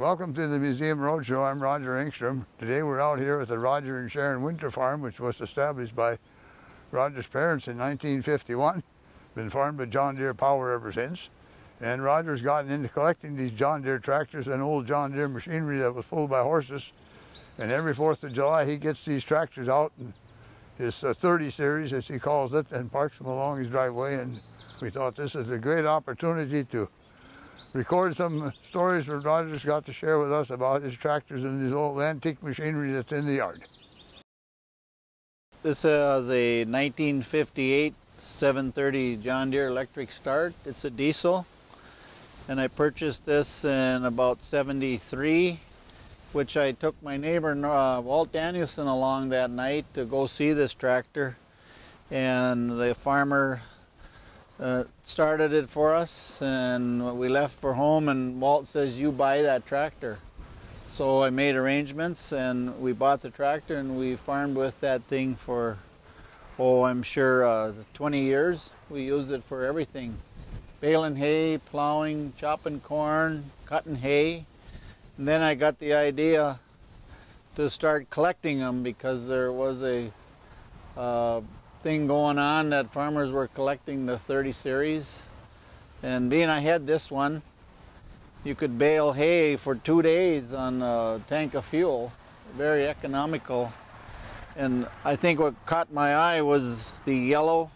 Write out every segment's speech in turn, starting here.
Welcome to the Museum Roadshow. I'm Roger Engstrom. Today we're out here at the Roger and Sharon Winter Farm, which was established by Roger's parents in 1951. Been farmed by John Deere Power ever since. And Roger's gotten into collecting these John Deere tractors and old John Deere machinery that was pulled by horses. And every 4th of July he gets these tractors out, and his 30 series, as he calls it, and parks them along his driveway. And we thought this is a great opportunity to record some stories that Roger's got to share with us about his tractors and his old antique machinery that's in the yard. This is a 1958 730 John Deere electric start. It's a diesel, and I purchased this in about 73, which I took my neighbor Walt Danielson along that night to go see this tractor, and the farmer started it for us, and we left for home, and Walt says, "You buy that tractor." So I made arrangements and we bought the tractor, and we farmed with that thing for, I'm sure 20 years. We used it for everything: baling hay, plowing, chopping corn, cutting hay. And then I got the idea to start collecting them, because there was a thing going on that farmers were collecting the 30 series. And being I had this one, you could bale hay for 2 days on a tank of fuel. Very economical. And I think what caught my eye was the yellow.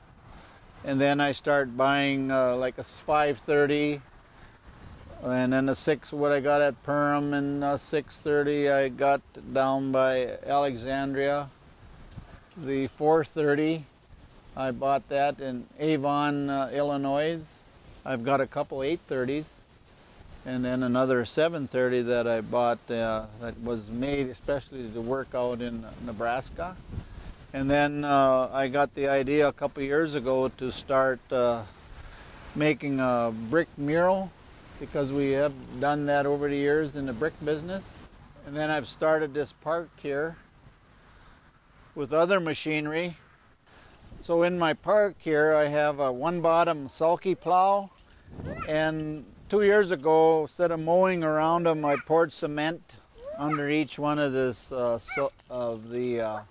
And then I started buying like a 530, and then a 6, what I got at Perham, and a 630 I got down by Alexandria. The 430, I bought that in Avon, Illinois. I've got a couple 830s, and then another 730 that I bought that was made especially to work out in Nebraska. And then I got the idea a couple years ago to start making a brick mural, because we have done that over the years in the brick business. And then I've started this park here with other machinery. So in my park here I have a one-bottom sulky plow, and 2 years ago, instead of mowing around them, I poured cement under each one of this the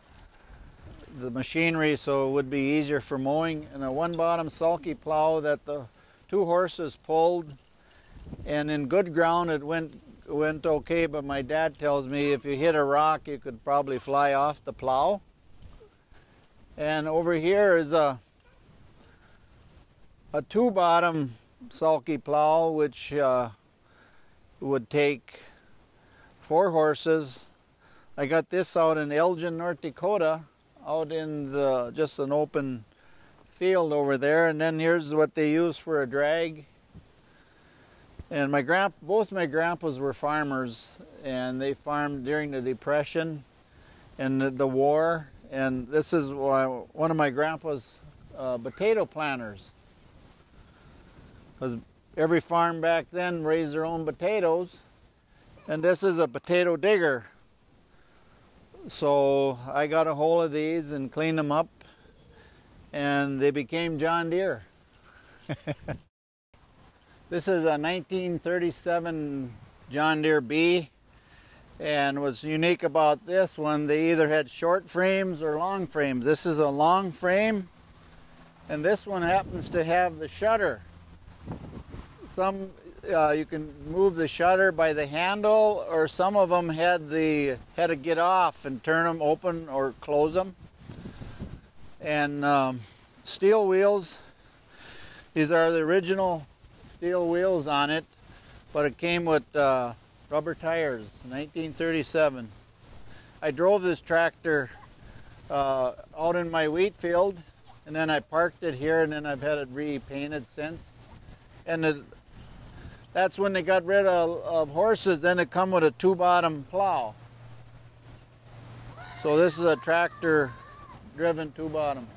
machinery, so it would be easier for mowing. And a one-bottom sulky plow that the 2 horses pulled, and in good ground it went okay, but my dad tells me if you hit a rock you could probably fly off the plow. And over here is a 2-bottom sulky plow, which would take 4 horses. I got this out in Elgin, North Dakota, out in just an open field over there. And then here's what they use for a drag. And both my grandpas were farmers, and they farmed during the Depression and the war. And this is one of my grandpa's potato planters, because every farm back then raised their own potatoes. And this is a potato digger. So I got a hold of these and cleaned them up, and they became John Deere. This is a 1937 John Deere B, and what's unique about this one, they either had short frames or long frames. This is a long frame, and this one happens to have the shutter. Some you can move the shutter by the handle, or some of them had to get off and turn them open or close them. And steel wheels. These are the original steel wheels on it, but it came with rubber tires, 1937. I drove this tractor out in my wheat field, and then I parked it here, and then I've had it repainted since. And that's when they got rid of horses. Then it come with a 2-bottom plow. So this is a tractor driven 2-bottom.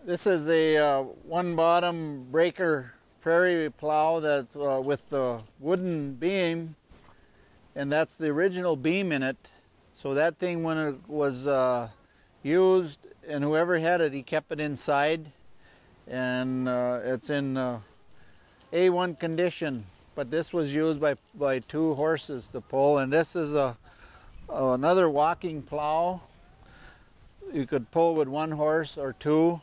This is a 1-bottom breaker prairie plow that's with the wooden beam, and that's the original beam in it. So that thing, when it was used, and whoever had it, he kept it inside, and it's in A1 condition. but this was used by 2 horses to pull. And this is another walking plow. You could pull with 1 horse or 2.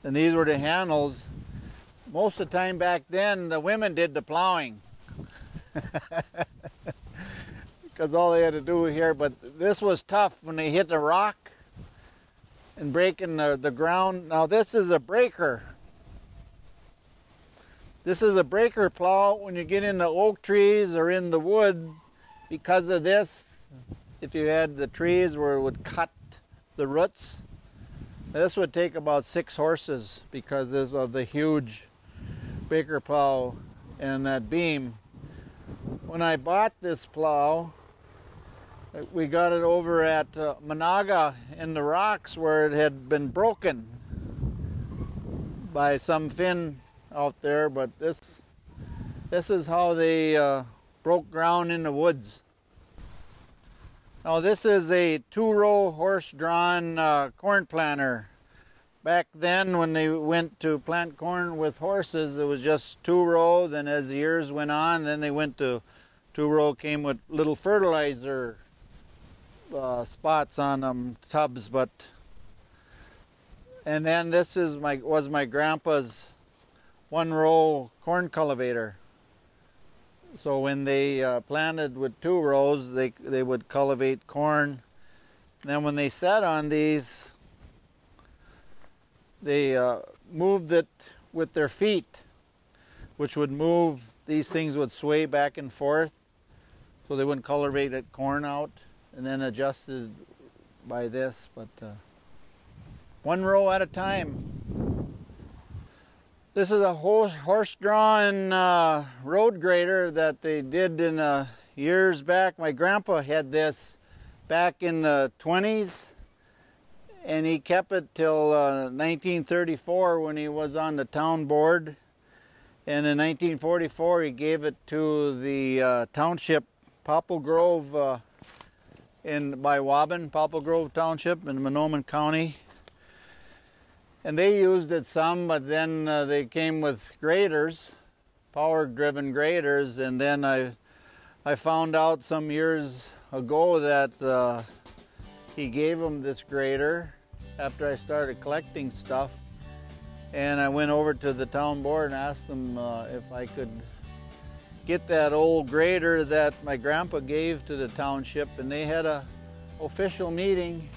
And these were the handles. Most of the time back then, the women did the plowing. Because all they had to do here, but this was tough when they hit the rock and breaking the ground. Now this is a breaker. This is a breaker plow when you get in the oak trees or in the wood. Because of this, if you had the trees where it would cut the roots, this would take about 6 horses because of the huge breaker plow and that beam. When I bought this plow, we got it over at Managa in the rocks where it had been broken by some Finn out there, but this is how they broke ground in the woods. Now this is a 2-row horse-drawn corn planter. Back then when they went to plant corn with horses, it was just 2-row. Then as the years went on, then they went to 2-row, came with little fertilizer spots on them, tubs. And then this was my grandpa's 1-row corn cultivator. So when they planted with 2 rows, they would cultivate corn. Then when they sat on these, they moved it with their feet, which would move. These things would sway back and forth, so they wouldn't cultivate that corn out, and then adjusted by this. But 1 row at a time. This is a horse-drawn road grader that they did in years back. My grandpa had this back in the 20s, and he kept it till 1934 when he was on the town board. And in 1944, he gave it to the township, Popple Grove, by Waban, Popple Grove Township in Monoman County. And they used it some, but then they came with graders, power-driven graders, and then I found out some years ago that he gave them this grader after I started collecting stuff. And I went over to the town board and asked them if I could get that old grader that my grandpa gave to the township, and they had a official meeting.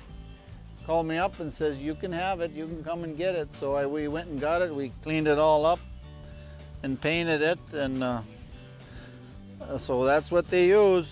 Called me up and says, you can have it, you can come and get it. So we went and got it, we cleaned it all up and painted it, and so that's what they used.